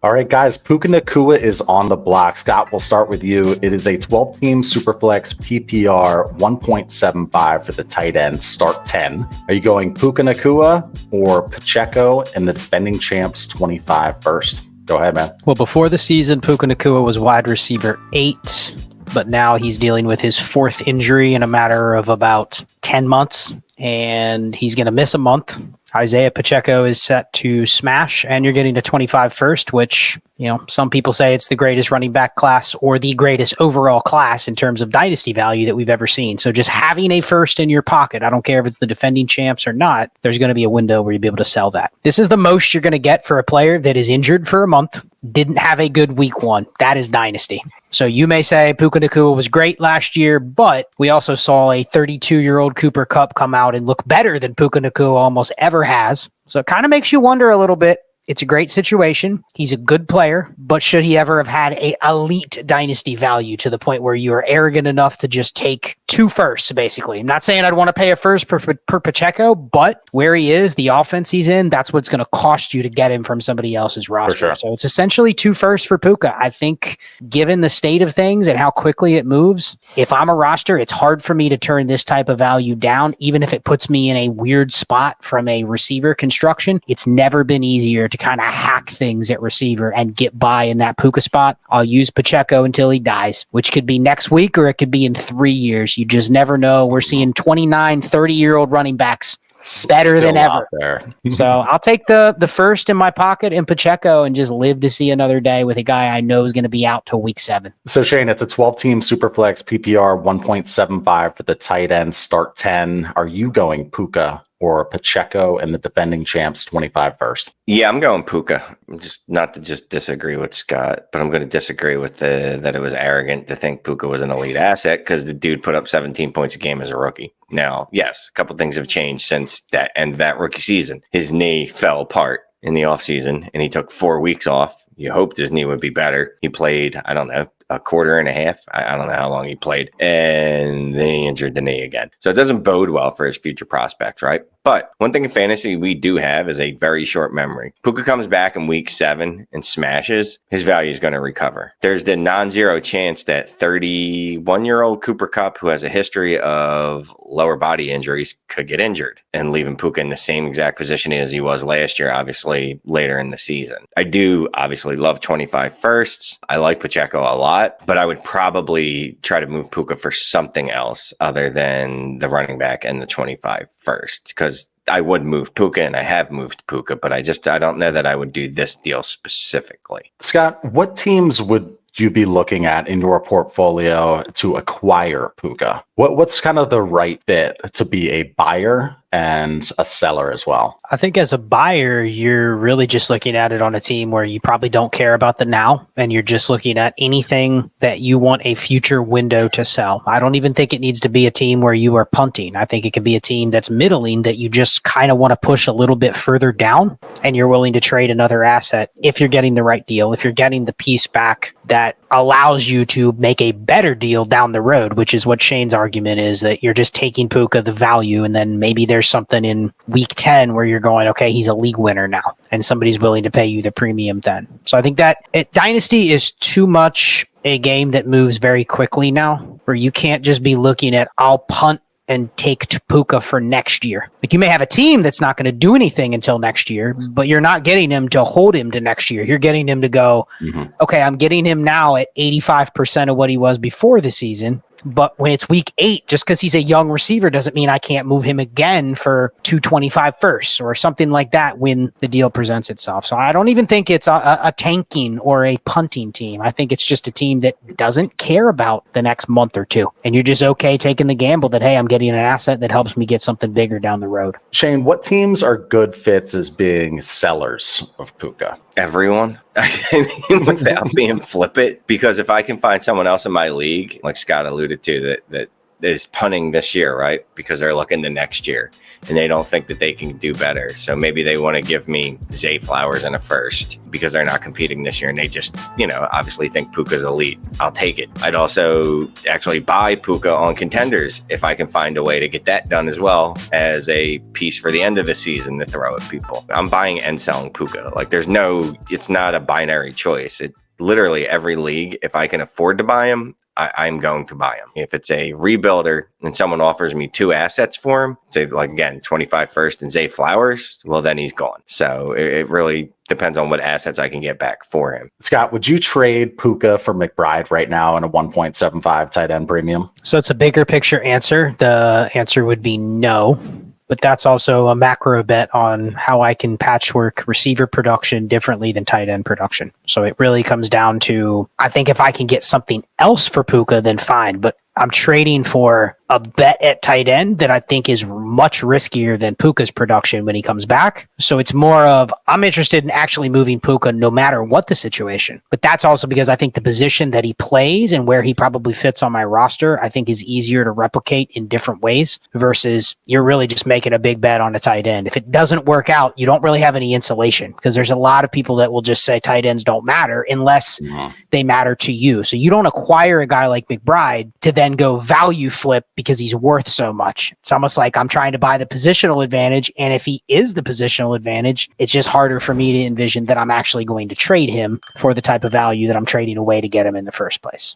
All right, guys, Puka Nacua is on the block. Scott, we'll start with you. It is a 12-team Superflex PPR 1.75 for the tight end, start 10. Are you going Puka Nacua or Pacheco and the defending champs 25 first? Go ahead, man. Well, before the season, Puka Nacua was wide receiver 8, but now he's dealing with his 4th injury in a matter of about 10 months, and he's going to miss a month. Isaiah Pacheco is set to smash, and you're getting to 25 first, which, some people say it's the greatest running back class or the greatest overall class in terms of dynasty value that we've ever seen. So just having a first in your pocket, I don't care if it's the defending champs or not, there's going to be a window where you'll be able to sell that. This is the most you're going to get for a player that is injured for a month, didn't have a good week 1. That is dynasty. So you may say Puka Nacua was great last year, but we also saw a 32-year-old Cooper Kupp come out and look better than Puka Nacua almost ever has. So it kind of makes you wonder a little bit. It's a great situation. He's a good player, but should he ever have had a elite dynasty value to the point where you are arrogant enough to just take 2 firsts, basically? I'm not saying I'd want to pay a first per Pacheco, but where he is, the offense he's in, that's what's going to cost you to get him from somebody else's roster. Sure. So it's essentially 2 firsts for Puka. I think given the state of things and how quickly it moves, if I'm a roster, it's hard for me to turn this type of value down, even if it puts me in a weird spot from a receiver construction. It's never been easier to kind of hack things at receiver and get by in that Puka spot. I'll use Pacheco until he dies, which could be next week or it could be in 3 years. You just never know. We're seeing 29, 30-year-old running backs better than ever. So I'll take the first in my pocket in Pacheco and just live to see another day with a guy I know is going to be out till week 7. So Shane, it's a 12-team Superflex PPR 1.75 for the tight end, start 10. Are you going Puka or Pacheco and the defending champs 25 first? Yeah, I'm going Puka. Just not to just disagree with Scott, but I'm going to disagree with that it was arrogant to think Puka was an elite asset because the dude put up 17 points a game as a rookie. Now, yes, a couple things have changed since that end of that rookie season. His knee fell apart in the offseason, and he took 4 weeks off. You hoped his knee would be better. He played, I don't know, a quarter and a half. I don't know how long he played. And then he injured the knee again. So it doesn't bode well for his future prospects, right? But one thing in fantasy we do have is a very short memory. Puka comes back in week 7 and smashes. His value is going to recover. There's the non-zero chance that 31-year-old Cooper Kupp, who has a history of lower body injuries, could get injured and leaving Puka in the same exact position as he was last year, obviously later in the season. I do obviously love 25 firsts. I like Pacheco a lot, but I would probably try to move Puka for something else other than the running back and the 25 first, because I would move Puka and I have moved Puka, but I don't know that I would do this deal specifically. Scott, what teams would you be looking at in your portfolio to acquire Puka? What's kind of the right fit to be a buyer and a seller as well? I think as a buyer, you're really just looking at it on a team where you probably don't care about the now, and you're just looking at anything that you want a future window to sell. I don't even think it needs to be a team where you are punting. I think it could be a team that's middling that you just kind of want to push a little bit further down, and you're willing to trade another asset if you're getting the right deal, if you're getting the piece back that allows you to make a better deal down the road, which is what Shane's argument is, that you're just taking Puka, the value, and then maybe there's something in week 10 where you're going, okay, he's a league winner now, and somebody's willing to pay you the premium then. So I think that Dynasty is too much a game that moves very quickly now, where you can't just be looking at, I'll punt and take Puka for next year. Like, you may have a team that's not going to do anything until next year, but you're not getting him to hold him to next year. You're getting him to go, okay, I'm getting him now at 85% of what he was before the season. But when it's week 8, just because he's a young receiver doesn't mean I can't move him again for 225 first or something like that when the deal presents itself. So I don't even think it's a tanking or a punting team. I think it's just a team that doesn't care about the next month or two. And you're just okay taking the gamble that, hey, I'm getting an asset that helps me get something bigger down the road. Shane, what teams are good fits as being sellers of Puka? Everyone. I mean, without being flippant, because if I can find someone else in my league, like Scott alluded to, that is punting this year, right? Because they're looking the next year and they don't think that they can do better. So maybe they want to give me Zay Flowers in a first because they're not competing this year. And they just, obviously think Puka's elite. I'll take it. I'd also actually buy Puka on contenders if I can find a way to get that done as well as a piece for the end of the season to throw at people. I'm buying and selling Puka. Like it's not a binary choice. It literally every league, if I can afford to buy him, I'm going to buy him. If it's a rebuilder and someone offers me 2 assets for him, say like again, 25 first and Zay Flowers, well, then he's gone. So it really depends on what assets I can get back for him. Scott, would you trade Puka for McBride right now in a 1.75 tight end premium? So it's a bigger picture answer. The answer would be no. But that's also a macro bet on how I can patchwork receiver production differently than tight end production. So it really comes down to, I think if I can get something else for Puka, then fine. But I'm trading for a bet at tight end that I think is much riskier than Puka's production when he comes back. So it's more of, I'm interested in actually moving Puka no matter what the situation. But that's also because I think the position that he plays and where he probably fits on my roster, I think is easier to replicate in different ways versus you're really just making a big bet on a tight end. If it doesn't work out, you don't really have any insulation because there's a lot of people that will just say tight ends don't matter unless they matter to you. So you don't acquire a guy like McBride to then go value flip because he's worth so much. It's almost like I'm trying to buy the positional advantage. And if he is the positional advantage, it's just harder for me to envision that I'm actually going to trade him for the type of value that I'm trading away to get him in the first place.